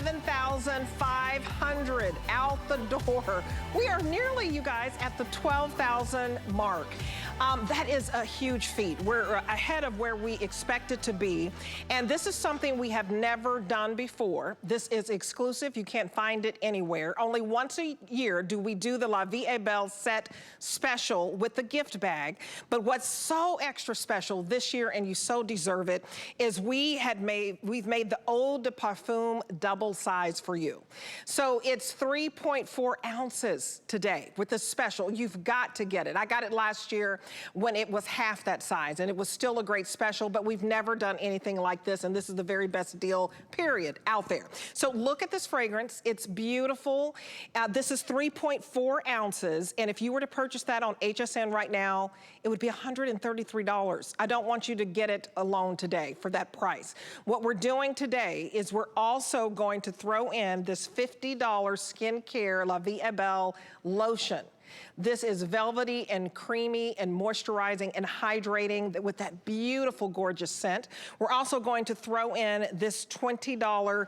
7,500 out the door. We are nearly, you guys, at the 12,000 mark. That is a huge feat. We're ahead of where we expected to be. And this is something we have never done before. This is exclusive. You can't find it anywhere. Only once a year do we do the Vie Est Belle set special with the gift bag. But what's so extra special this year, and you so deserve it, is we've made the Eau de Parfum double size for you. So it's 3.4 ounces today with the special. You've got to get it. I got it last year when it was half that size, and it was still a great special, but we've never done anything like this, and this is the very best deal, period, out there. So look at this fragrance. It's beautiful. This is 3.4 ounces, and if you were to purchase that on HSN right now, it would be $133. I don't want you to get it alone today for that price. What we're doing today is we're also going to throw in this $50 skincare La Vie Est Belle lotion. This is velvety and creamy and moisturizing and hydrating with that beautiful, gorgeous scent. We're also going to throw in this $20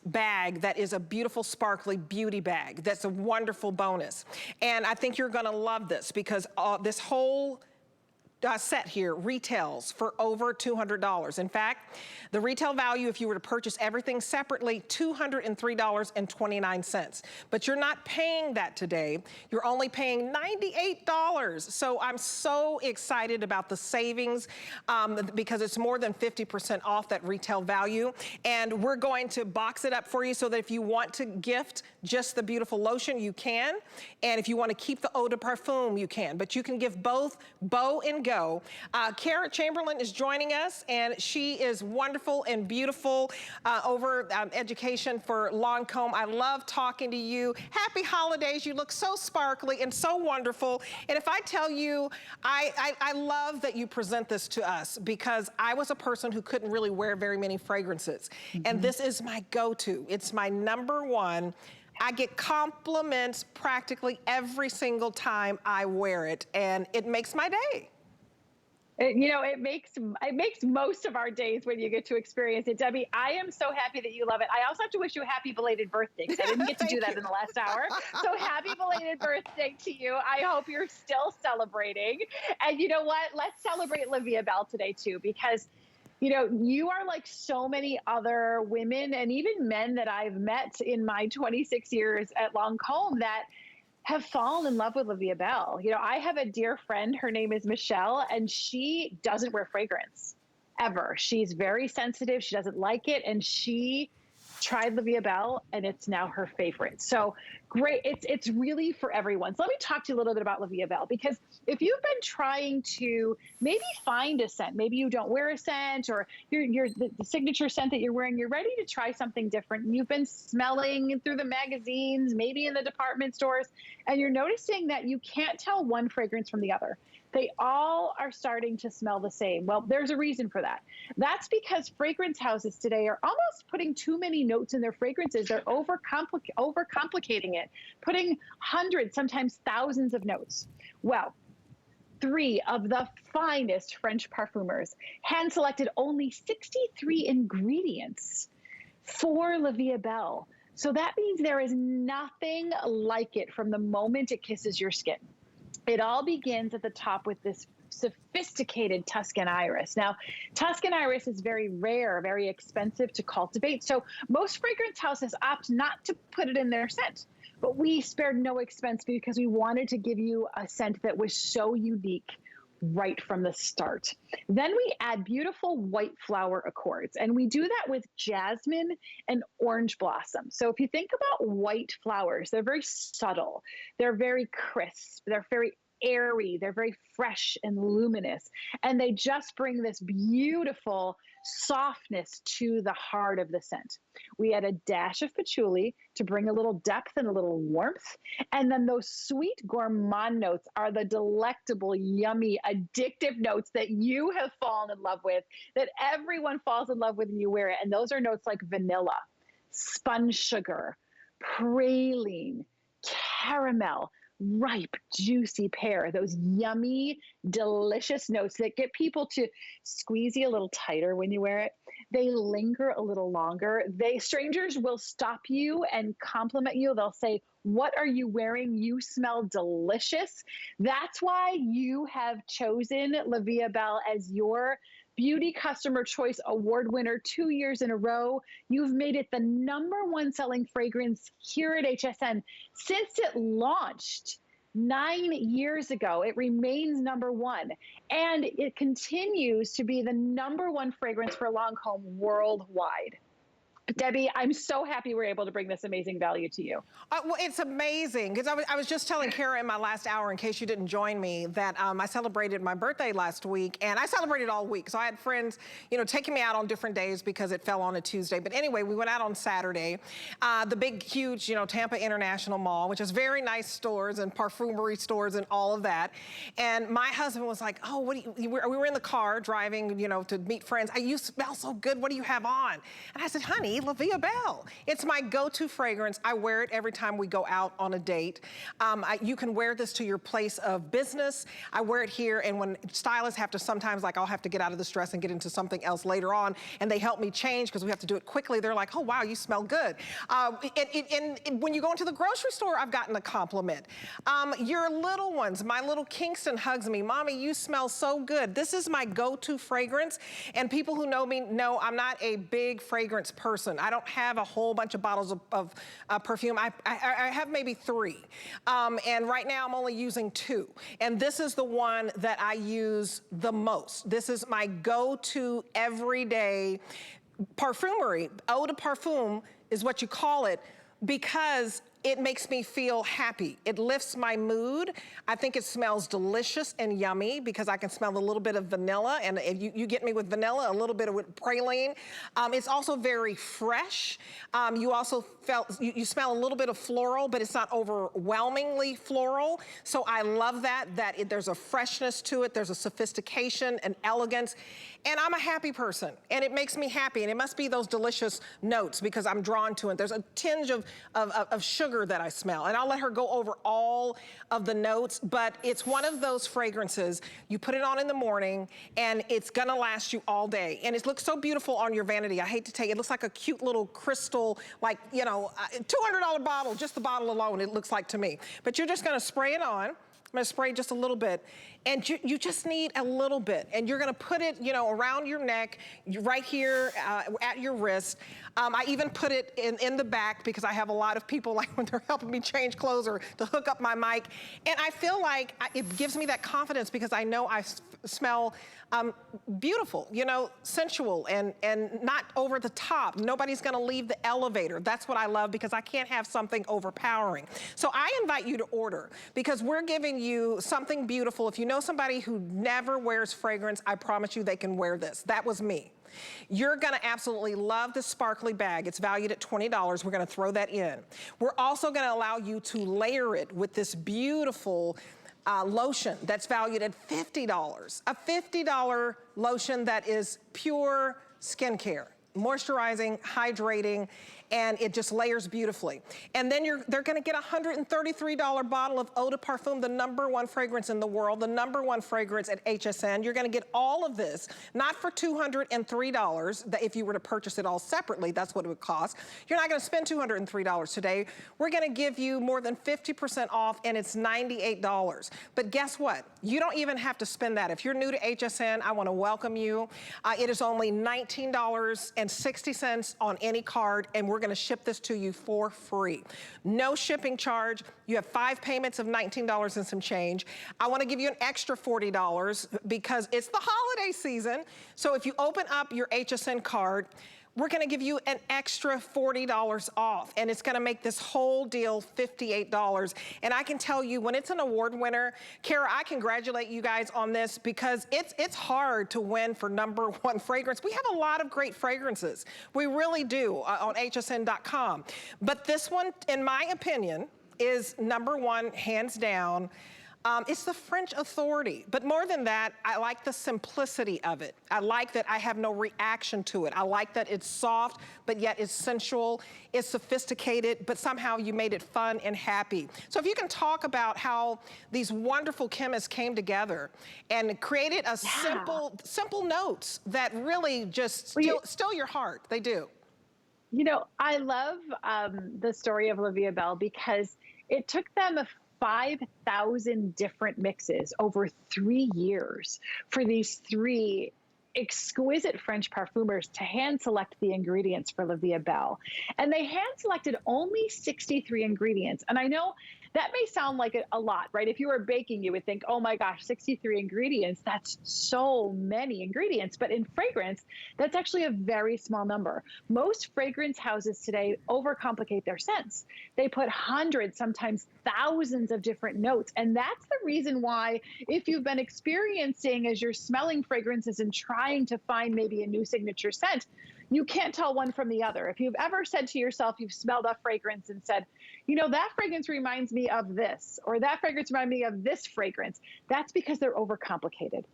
bag that is a beautiful, sparkly beauty bag. That's a wonderful bonus. And I think you're gonna love this because this whole set here retails for over $200. In fact, the retail value, if you were to purchase everything separately, $203.29. But you're not paying that today. You're only paying $98. So I'm so excited about the savings because it's more than 50% off that retail value. And we're going to box it up for you so that if you want to gift just the beautiful lotion, you can. And if you want to keep the Eau de Parfum, you can. But you can give both bow and go. Kara Chamberlain is joining us, and she is wonderful and beautiful over education for Lancme. I love talking to you. Happy holidays. You look so sparkly and so wonderful. And if I tell you, I love that you present this to us because I was a person who couldn't really wear very many fragrances. And this is my go-to. It's my number one. I get compliments practically every single time I wear it, and it makes my day. You know, it makes most of our days when you get to experience it. Debbie, I am so happy that you love it. I also have to wish you a happy belated birthday because I didn't get to do that in the last hour. So happy belated birthday to you. I hope you're still celebrating. And you know what? Let's celebrate La Vie Est Belle today too, because you know, you are like so many other women and even men that I've met in my 26 years at Lancme that have fallen in love with La Vie Est Belle. You know, I have a dear friend, her name is Michelle, and she doesn't wear fragrance ever. She's very sensitive, she doesn't like it, and she tried La Vie Est Belle, and it's now her favorite. So great, it's really for everyone. So let me talk to you a little bit about La Vie Est Belle, because if you've been trying to maybe find a scent, maybe you don't wear a scent, or the signature scent that you're wearing, you're ready to try something different. You've been smelling through the magazines, maybe in the department stores, and you're noticing that you can't tell one fragrance from the other. They all are starting to smell the same. Well, there's a reason for that. That's because fragrance houses today are almost putting too many notes in their fragrances. They're overcomplicating it, putting hundreds, sometimes thousands of notes. Well, 3 of the finest French perfumers hand-selected only 63 ingredients for La Vie Est Belle. So that means there is nothing like it from the moment it kisses your skin. It all begins at the top with this sophisticated Tuscan Iris. Now, Tuscan Iris is very rare, very expensive to cultivate. So most fragrance houses opt not to put it in their scent. But we spared no expense because we wanted to give you a scent that was so unique right from the start. Then we add beautiful white flower accords, and we do that with jasmine and orange blossom. So if you think about white flowers, they're very subtle, they're very crisp, they're very airy, they're very fresh and luminous, and they just bring this beautiful softness to the heart of the scent. We add a dash of patchouli to bring a little depth and a little warmth, and then those sweet gourmand notes are the delectable, yummy, addictive notes that you have fallen in love with, that everyone falls in love with when you wear it, and those are notes like vanilla, spun sugar, praline, caramel, ripe, juicy pear, those yummy, delicious notes that get people to squeeze you a little tighter when you wear it. they linger a little longer. Strangers will stop you and compliment you. They'll say, "What are you wearing? You smell delicious." That's why you have chosen La Vie Est Belle as your Beauty Customer Choice Award winner 2 years in a row. You've made it the #1 selling fragrance here at HSN since it launched 9 years ago. It remains #1, and it continues to be the #1 fragrance for Lancome worldwide. Debbie, I'm so happy we're able to bring this amazing value to you. Well, it's amazing, because I was just telling Kara in my last hour, in case you didn't join me, that I celebrated my birthday last week, and I celebrated all week. So I had friends, you know, taking me out on different days because it fell on a Tuesday. But anyway, we went out on Saturday. The big, huge, you know, Tampa International Mall, which is very nice stores and perfumery stores and all of that. And my husband was like, "Oh, what do you," we were in the car driving, you know, to meet friends. "You smell so good. What do you have on?" And I said, "Honey, La Vie Est Belle. It's my go-to fragrance. I wear it every time we go out on a date. You can wear this to your place of business. I wear it here, and when stylists have to sometimes, like I'll have to get out of this dress and get into something else later on, and they help me change because we have to do it quickly. They're like, 'Oh, wow, you smell good.' And when you go into the grocery store, I've gotten a compliment. Your little ones, my little Kingston hugs me. 'Mommy, you smell so good.' This is my go-to fragrance, and people who know me know I'm not a big fragrance person. I don't have a whole bunch of bottles of perfume. I have maybe 3. And right now I'm only using 2. And this is the one that I use the most. This is my go-to everyday perfumery. Eau de parfum is what you call it, because it makes me feel happy. It lifts my mood. I think it smells delicious and yummy because I can smell a little bit of vanilla, and if you get me with vanilla, a little bit of praline. It's also very fresh. You also you smell a little bit of floral, but it's not overwhelmingly floral. So I love that there's a freshness to it. There's a sophistication, an elegance. And I'm a happy person, and it makes me happy, and it must be those delicious notes because I'm drawn to it. There's a tinge of sugar that I smell, and I'll let her go over all of the notes, but it's one of those fragrances, you put it on in the morning, and it's gonna last you all day. And it looks so beautiful on your vanity. I hate to tell you, it looks like a cute little crystal, like, you know, $200 bottle, just the bottle alone, it looks like to me. But you're just gonna spray it on. I'm gonna spray just a little bit. And you just need a little bit. And you're gonna put it, you know, around your neck, right here at your wrist. I even put it in the back because I have a lot of people, like when they're helping me change clothes or to hook up my mic. And I feel like it gives me that confidence because I know I smell beautiful, you know, sensual and not over the top. Nobody's gonna leave the elevator. That's what I love because I can't have something overpowering. So I invite you to order because we're giving you something beautiful. If you know somebody who never wears fragrance, I promise you they can wear this. That was me. You're gonna absolutely love the sparkly bag. It's valued at $20. We're gonna throw that in. We're also gonna allow you to layer it with this beautiful lotion that's valued at $50. A $50 lotion that is pure skincare, moisturizing, hydrating, and it just layers beautifully. And then they're gonna get a $133 bottle of Eau de Parfum, the #1 fragrance in the world, the #1 fragrance at HSN. You're gonna get all of this, not for $203, that if you were to purchase it all separately, that's what it would cost. You're not gonna spend $203 today. We're gonna give you more than 50% off, and it's $98. But guess what? You don't even have to spend that. If you're new to HSN, I wanna welcome you. It is only $19.60 on any card, and we're gonna ship this to you for free. No shipping charge. You have 5 payments of $19 and some change. I wanna give you an extra $40 because it's the holiday season. So if you open up your HSN card, we're gonna give you an extra $40 off, and it's gonna make this whole deal $58. And I can tell you, when it's an award winner, Kara, I congratulate you guys on this because it's hard to win for #1 fragrance. We have a lot of great fragrances. We really do on hsn.com. But this one, in my opinion, is #1, hands down. It's the French authority, but more than that, I like the simplicity of it. I like that I have no reaction to it. I like that it's soft, but yet it's sensual. It's sophisticated, but somehow you made it fun and happy. So if you can talk about how these wonderful chemists came together and created a simple notes that really just still your heart. They do. You know, I love the story of La Vie Est Belle because it took them 5,000 different mixes over 3 years for these 3 exquisite French perfumers to hand select the ingredients for La Vie Est Belle. And they hand selected only 63 ingredients. And I know that may sound like a lot, right? If you were baking, you would think, oh my gosh, 63 ingredients, that's so many ingredients. But in fragrance, that's actually a very small number. Most fragrance houses today overcomplicate their scents. They put hundreds, sometimes thousands of different notes. And that's the reason why, if you've been experiencing as you're smelling fragrances and trying to find maybe a new signature scent, you can't tell one from the other. If you've ever said to yourself, you've smelled a fragrance and said, you know, that fragrance reminds me of this, or that fragrance reminds me of this fragrance, that's because they're overcomplicated.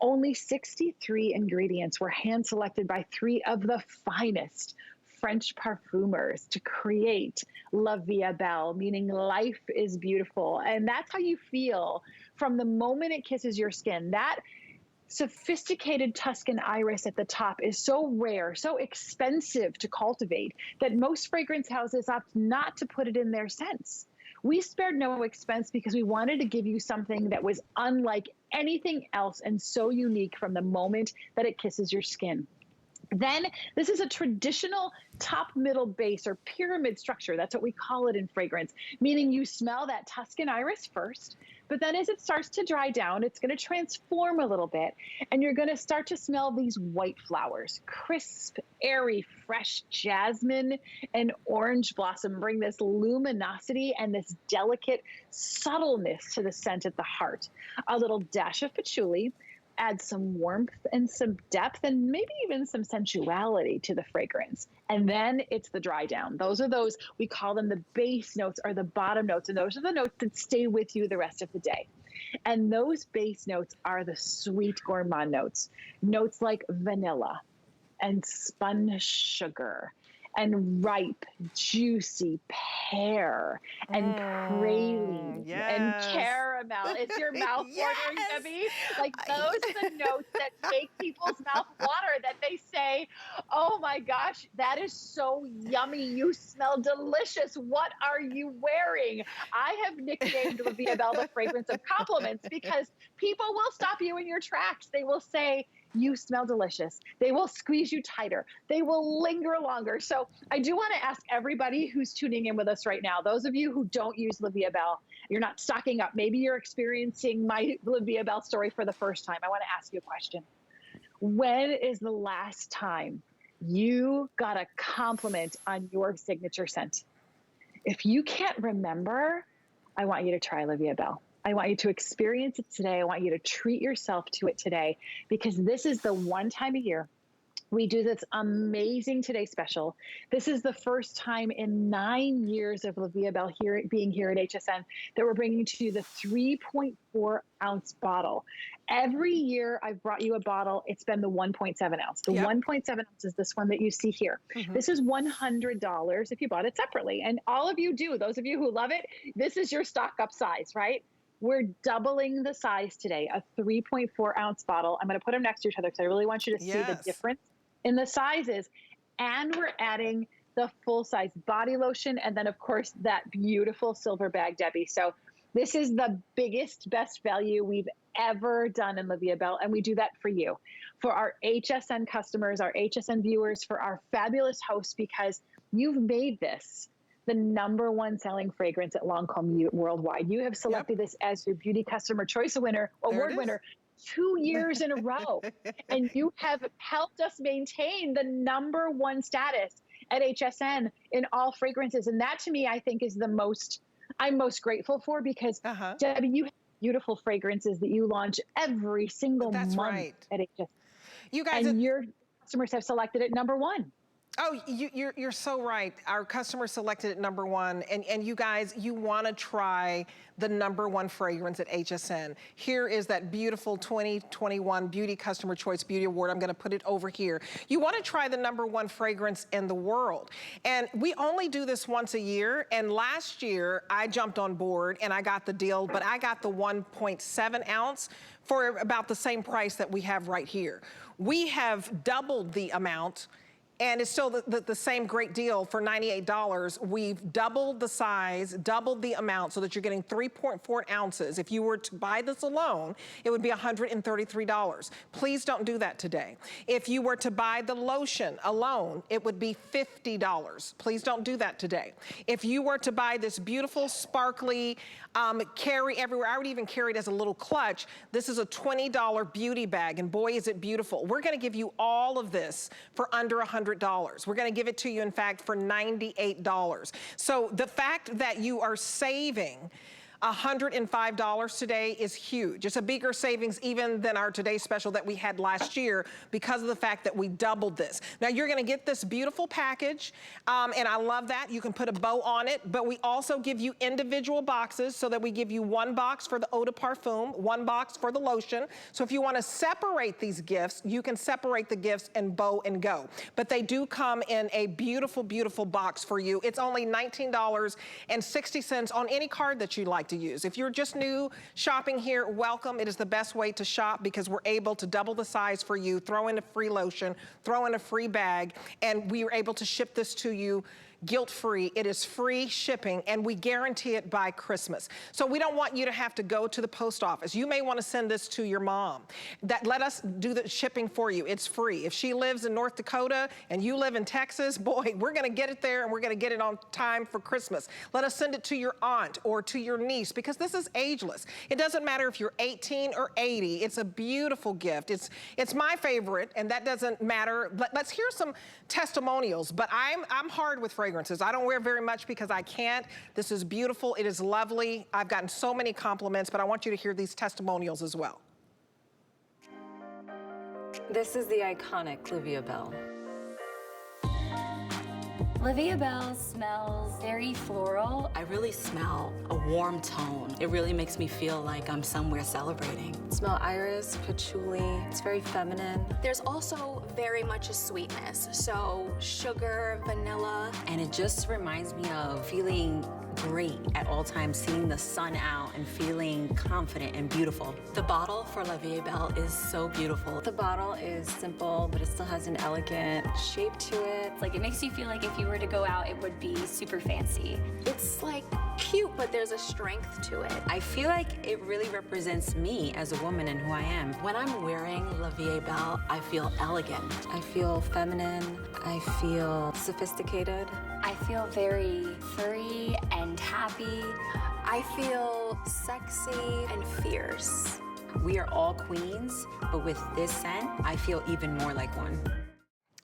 Only 63 ingredients were hand selected by 3 of the finest French perfumers to create La Vie Est Belle, meaning life is beautiful. And that's how you feel from the moment it kisses your skin. That sophisticated Tuscan Iris at the top is so rare, so expensive to cultivate that most fragrance houses opt not to put it in their scents. We spared no expense because we wanted to give you something that was unlike anything else and so unique from the moment that it kisses your skin. Then this is a traditional top, middle, base, or pyramid structure. That's what we call it in fragrance, meaning you smell that Tuscan Iris first, but then as it starts to dry down, it's going to transform a little bit, and you're going to start to smell these white flowers. Crisp, airy, fresh jasmine and orange blossom bring this luminosity and this delicate subtleness to the scent at the heart. A little dash of patchouli adds some warmth and some depth and maybe even some sensuality to the fragrance. And then it's the dry down. Those are those, we call them the base notes or the bottom notes. And those are the notes that stay with you the rest of the day. And those base notes are the sweet gourmand notes. Notes like vanilla and spun sugar and ripe, juicy pear and praline and caramel. It's your mouth watering, Debbie. Like those are the notes that make people's mouth water, that they say, oh my gosh, that is so yummy. You smell delicious. What are you wearing? I have nicknamed La Vie Est Belle the fragrance of compliments because people will stop you in your tracks. They will say, you smell delicious. They will squeeze you tighter. They will linger longer. So I do want to ask everybody who's tuning in with us right now, those of you who don't use La Vie Est Belle, you're not stocking up. Maybe you're experiencing my La Vie Est Belle story for the first time. I want to ask you a question. When is the last time you got a compliment on your signature scent? If you can't remember, I want you to try La Vie Est Belle. I want you to experience it today. I want you to treat yourself to it today, because this is the one time a year we do this amazing Today special. This is the first time in 9 years of La Vie Est Belle being here at HSN that we're bringing to you the 3.4 ounce bottle. Every year I've brought you a bottle, it's been the 1.7 ounce. The 1.7 ounce is this one that you see here. This is $100 if you bought it separately. And all of you do, those of you who love it, this is your stock up size, right? We're doubling the size today, a 3.4 ounce bottle. I'm going to put them next to each other because I really want you to see the difference in the sizes. And we're adding the full size body lotion. And then of course that beautiful silver bag, Debbie. So this is the biggest, best value we've ever done in La Vie Est Belle. And we do that for you, for our HSN customers, our HSN viewers, for our fabulous hosts, because you've made this the #1 selling fragrance at Lancme worldwide. You have selected this as your Beauty Customer Choice Award winner 2 years in a row. And you have helped us maintain the #1 status at HSN in all fragrances. And that to me, I think is the most, I'm most grateful for, because Debbie, you have beautiful fragrances that you launch every single month at HSN. You guys, and your customers have selected it #1. Oh, you're so right. Our customer selected it #1, and you guys, you wanna try the #1 fragrance at HSN. Here is that beautiful 2021 Beauty Customer Choice Beauty Award. I'm gonna put it over here. You wanna try the #1 fragrance in the world. And we only do this once a year, and last year I jumped on board and I got the deal, but I got the 1.7 ounce for about the same price that we have right here. We have doubled the amount, and it's still the same great deal for $98. We've doubled the size, doubled the amount, so that you're getting 3.4 ounces. If you were to buy this alone, it would be $133. Please don't do that today. If you were to buy the lotion alone, it would be $50. Please don't do that today. If you were to buy this beautiful, sparkly, carry everywhere, I would even carry it as a little clutch. This is a $20 beauty bag, and boy, is it beautiful. We're gonna give you all of this for under $100. We're gonna give it to you, in fact, for $98. So the fact that you are saving $105 today is huge. It's a bigger savings even than our Today Special that we had last year because of the fact that we doubled this. Now you're gonna get this beautiful package, and I love that. You can put a bow on it, but we also give you individual boxes so that we give you 1 box for the Eau de Parfum, 1 box for the lotion. So if you wanna separate these gifts, you can separate the gifts and bow and go. But they do come in a beautiful, beautiful box for you. It's only $19.60 on any card that you like to use. If you're just new shopping here, welcome. It is the best way to shop because we're able to double the size for you, throw in a free lotion, throw in a free bag, and we are able to ship this to you guilt-free. It is free shipping, and we guarantee it by Christmas. So we don't want you to have to go to the post office. You may want to send this to your mom. Let us do the shipping for you. It's free. If she lives in North Dakota and you live in Texas, boy, we're gonna get it there and we're gonna get it on time for Christmas. Let us send it to your aunt or to your niece because this is ageless. It doesn't matter if you're 18 or 80. It's a beautiful gift. It's my favorite, and that doesn't matter. Let's hear some testimonials, but I'm hard with fragrances. I don't wear very much because I can't. This is beautiful. It is lovely. I've gotten so many compliments, but I want you to hear these testimonials as well. This is the iconic Vie Est Belle. Vie Est Belle smells very floral. I really smell a warm tone. It really makes me feel like I'm somewhere celebrating. Smell iris, patchouli. It's very feminine. There's also very much a sweetness, so sugar, vanilla. And it just reminds me of feeling great at all times, seeing the sun out and feeling confident and beautiful. The bottle for Vie Est Belle is so beautiful. The bottle is simple, but it still has an elegant shape to it. Like, it makes you feel like if you were to go out, it would be super fancy. It's like cute, but there's a strength to it. I feel like it really represents me as a woman and who I am. When I'm wearing Vie Est Belle, I feel elegant. I feel feminine. I feel sophisticated. I feel very free and happy. I feel sexy and fierce. We are all queens, but with this scent, I feel even more like one.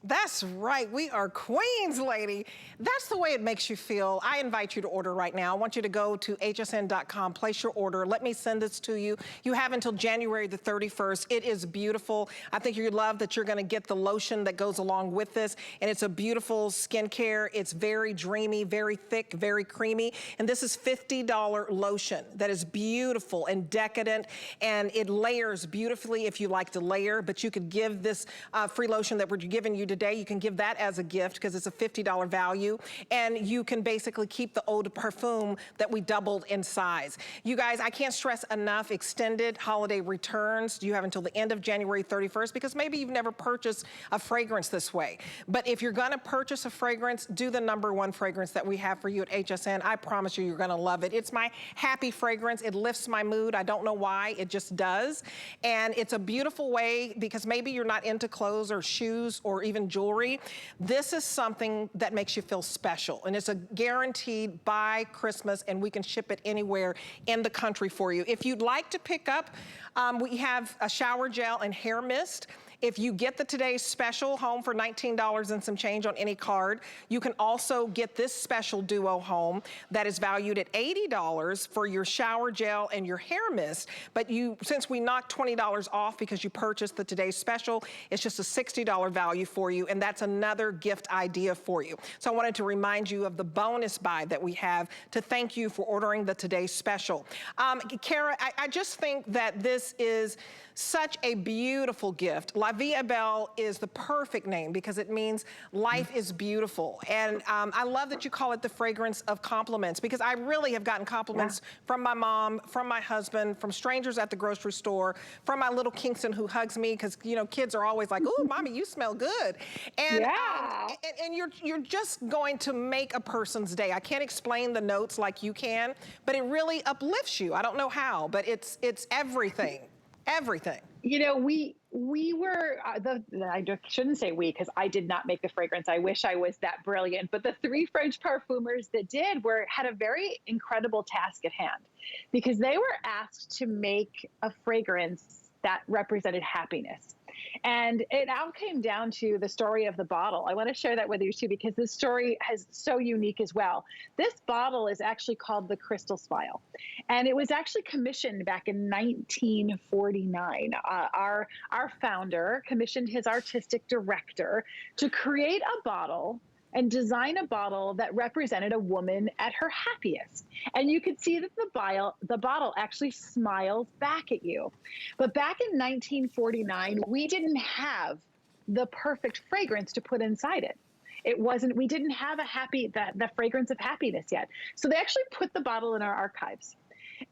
That's right, we are queens, lady. That's the way it makes you feel. I invite you to order right now. I want you to go to hsn.com, place your order. Let me send this to you. You have until January the 31st. It is beautiful. I think you love that you're gonna get the lotion that goes along with this, and it's a beautiful skincare. It's very dreamy, very thick, very creamy, and this is $50 lotion that is beautiful and decadent, and it layers beautifully if you like to layer, but you could give this free lotion that we're giving you today, you can give that as a gift because it's a $50 value, and you can basically keep the Eau de Parfum that we doubled in size. You guys, I can't stress enough, extended holiday returns. You have until the end of January 31st because maybe you've never purchased a fragrance this way. But if you're gonna purchase a fragrance, do the #1 fragrance that we have for you at HSN. I promise you, you're gonna love it. It's my happy fragrance. It lifts my mood. I don't know why, it just does. And it's a beautiful way because maybe you're not into clothes or shoes or even jewelry. This is something that makes you feel special, and it's a guaranteed by Christmas, and we can ship it anywhere in the country for you. If you'd like to pick up, we have a shower gel and hair mist. If you get the Today's Special home for $19 and some change on any card, you can also get this special duo home that is valued at $80 for your shower gel and your hair mist. But since we knocked $20 off because you purchased the Today's Special, it's just a $60 value for you, and that's another gift idea for you. So I wanted to remind you of the bonus buy that we have to thank you for ordering the Today's Special. Kara, I just think that this is such a beautiful gift. Vie Est Belle is the perfect name because it means life is beautiful. And I love that you call it the fragrance of compliments, because I really have gotten compliments from my mom, from my husband, from strangers at the grocery store, from my little Kingston who hugs me, because you know kids are always like, "Ooh, mommy, you smell good." And and you're just going to make a person's day. I can't explain the notes like you can, but it really uplifts you. I don't know how, but it's everything. Everything. You know, we were, I shouldn't say we, because I did not make the fragrance. I wish I was that brilliant. But the 3 French parfumers that did had a very incredible task at hand, because they were asked to make a fragrance that represented happiness. And it all came down to the story of the bottle. I want to share that with you too, because this story is so unique as well. This bottle is actually called the Crystal Smile. And it was actually commissioned back in 1949. Our founder commissioned his artistic director to create a bottle and design a bottle that represented a woman at her happiest. And you could see that the bottle actually smiles back at you. But back in 1949, we didn't have the perfect fragrance to put inside it. We didn't have the fragrance of happiness yet. So they actually put the bottle in our archives.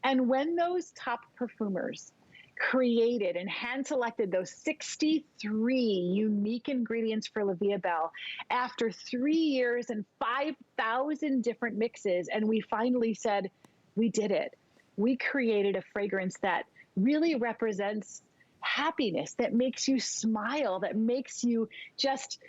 And when those top perfumers created and hand-selected those 63 unique ingredients for Vie Est Belle after 3 years and 5,000 different mixes, and we finally said, we did it. We created a fragrance that really represents happiness, that makes you smile, that makes you just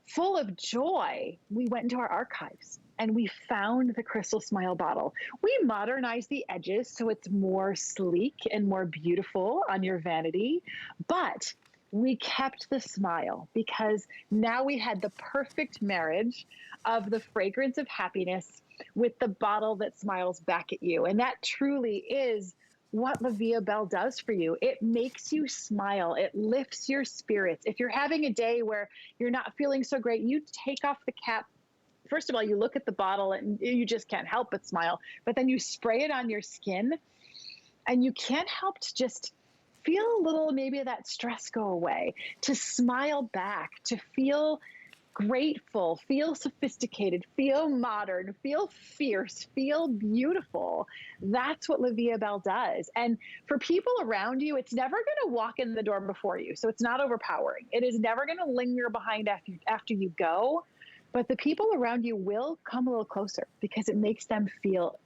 full of joy. We went into our archives and we found the Crystal Smile bottle. We modernized the edges so it's more sleek and more beautiful on your vanity, but we kept the smile because now we had the perfect marriage of the fragrance of happiness with the bottle that smiles back at you. And that truly is what Vie Est Belle does for you. It makes you smile. It lifts your spirits. If you're having a day where you're not feeling so great, you take off the cap. First of all, you look at the bottle and you just can't help but smile, but then you spray it on your skin and you can't help to just feel a little, maybe that stress go away, to smile back, to feel grateful, feel sophisticated, feel modern, feel fierce, feel beautiful. That's what Vie Est Belle does. And for people around you, it's never going to walk in the door before you. So it's not overpowering. It is never going to linger behind after you go. But the people around you will come a little closer because it makes them feel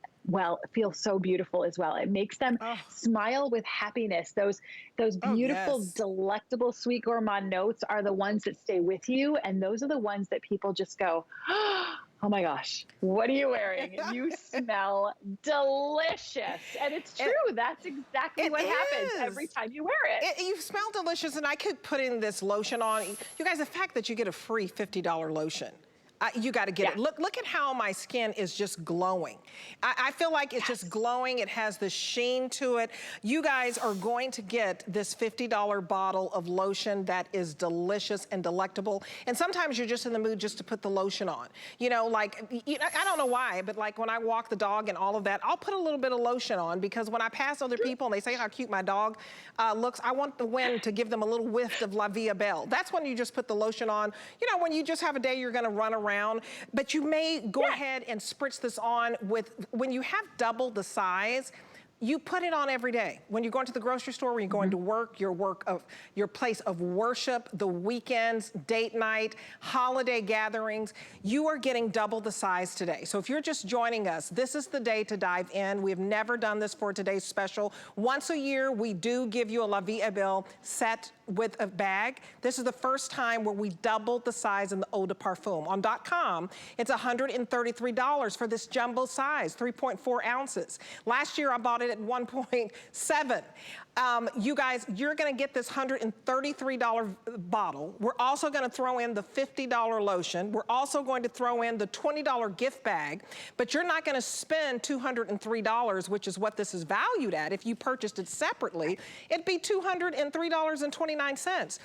so beautiful as well. It makes them smile with happiness. Those beautiful, delectable, sweet gourmand notes are the ones that stay with you. And those are the ones that people just go, oh my gosh, what are you wearing? You smell delicious. And it's true. That's exactly what happens every time you wear it. You smell delicious. And I could put in this lotion on. You guys, the fact that you get a free $50 lotion. You got to get it. Look at how my skin is just glowing. I feel like it's just glowing. It has the sheen to it. You guys are going to get this $50 bottle of lotion that is delicious and delectable. And sometimes you're just in the mood just to put the lotion on. You know, like, I don't know why, but like when I walk the dog and all of that, I'll put a little bit of lotion on because when I pass other people and they say how cute my dog looks, I want the wind to give them a little whiff of Vie Est Belle. That's when you just put the lotion on. You know, when you just have a day you're going to run around, but you may go ahead and spritz this on when you have double the size, you put it on every day. When you go into the grocery store, when you're going to work, your place of worship, the weekends, date night, holiday gatherings, you are getting double the size today. So if you're just joining us, this is the day to dive in. We've never done this for today's special. Once a year, we do give you a Vie Est Belle set with a bag. This is the first time where we doubled the size in the eau de parfum. On .com, it's $133 for this jumbo size, 3.4 ounces. Last year, I bought it at 1.7. You guys, you're gonna get this $133 bottle. We're also gonna throw in the $50 lotion. We're also going to throw in the $20 gift bag, but you're not gonna spend $203, which is what this is valued at. If you purchased it separately, it'd be $203.29.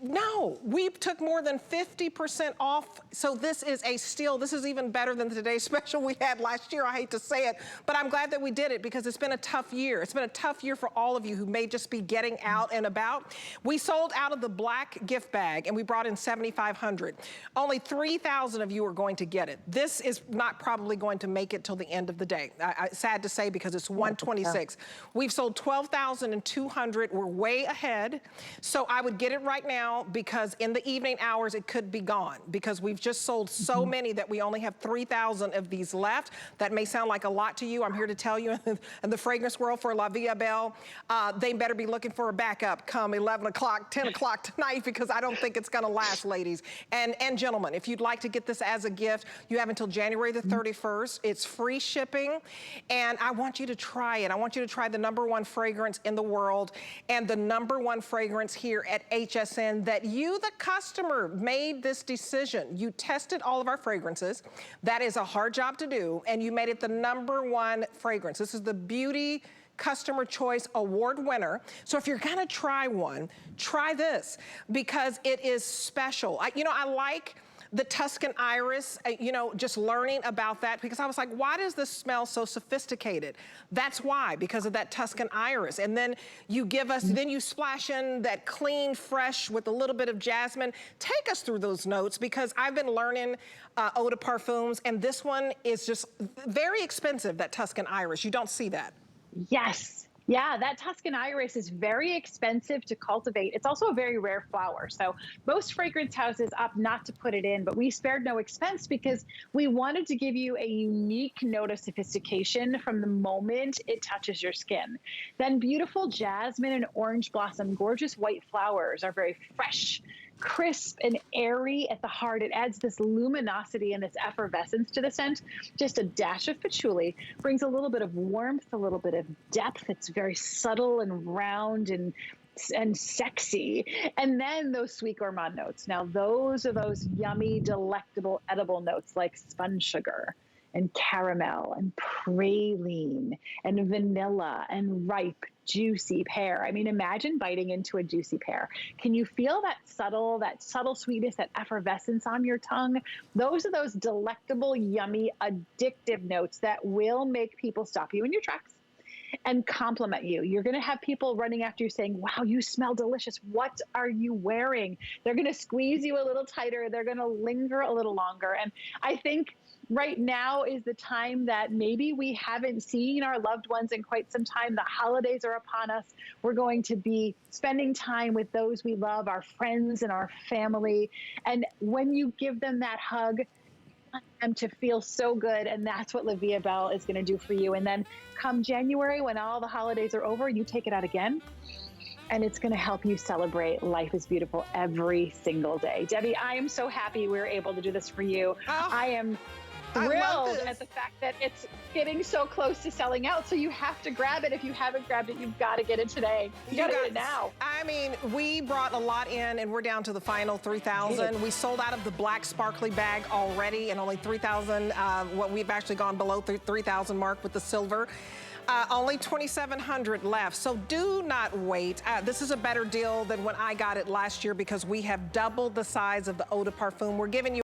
No, we took more than 50% off, so this is a steal. This is even better than today's special we had last year. I hate to say it, but I'm glad that we did it because it's been a tough year. It's been a tough year for all of you who may just be getting out and about. We sold out of the black gift bag and we brought in 7,500. Only 3,000 of you are going to get it. This is not probably going to make it till the end of the day. Sad to say because it's 126. We've sold 12,200. We're way ahead, so I would get it right now, because in the evening hours it could be gone because we've just sold so many that we only have 3,000 of these left. That may sound like a lot to you. I'm here to tell you in the fragrance world for La Vie Est Belle, they better be looking for a backup come 11 o'clock, 10 o'clock tonight because I don't think it's gonna last, ladies. And gentlemen, if you'd like to get this as a gift, you have until January the 31st. It's free shipping and I want you to try it. I want you to try the #1 fragrance in the world and the #1 fragrance here at HSN that you, the customer, made this decision. You tested all of our fragrances. That is a hard job to do, and you made it the #1 fragrance. This is the Beauty Customer Choice Award winner. So if you're gonna try one, try this because it is special. I like the Tuscan Iris, just learning about that because I was like, why does this smell so sophisticated? That's why, because of that Tuscan Iris. And then you give us, then you splash in that clean, fresh with a little bit of jasmine. Take us through those notes because I've been learning eau de parfums and this one is just very expensive, that Tuscan Iris. You don't see that. Yes. Yeah, that Tuscan Iris is very expensive to cultivate. It's also a very rare flower. So most fragrance houses opt not to put it in, but we spared no expense because we wanted to give you a unique note of sophistication from the moment it touches your skin. Then beautiful jasmine and orange blossom, gorgeous white flowers are very fresh, crisp and airy at the heart. It adds this luminosity and this effervescence to the scent. Just a dash of patchouli brings a little bit of warmth, a little bit of depth. It's very subtle and round and sexy. And then those sweet gourmand notes. Now those are those yummy, delectable, edible notes like spun sugar and caramel and praline and vanilla and ripe, juicy pear. I mean, imagine biting into a juicy pear. Can you feel that subtle sweetness, that effervescence on your tongue? Those are those delectable, yummy, addictive notes that will make people stop you in your tracks and compliment you. You're going to have people running after you saying, wow, you smell delicious. What are you wearing? They're going to squeeze you a little tighter. They're going to linger a little longer. And I think right now is the time that maybe we haven't seen our loved ones in quite some time. The holidays are upon us. We're going to be spending time with those we love, our friends and our family. And when you give them that hug, them to feel so good, and that's what La Vie Est Belle is going to do for you. And then come January, when all the holidays are over, you take it out again, and it's going to help you celebrate life is beautiful every single day. Debbie, I am so happy we were able to do this for you. Oh, I am thrilled at the fact that it's getting so close to selling out. So you have to grab it. If you haven't grabbed it, you've got to get it today. You got to get it now. I mean, we brought a lot in and we're down to the final 3,000. We sold out of the black sparkly bag already and only 3,000. What we've actually gone below 3,000 mark with the silver. Only 2,700 left, so do not wait. This is a better deal than when I got it last year because we have doubled the size of the eau de parfum. We're giving you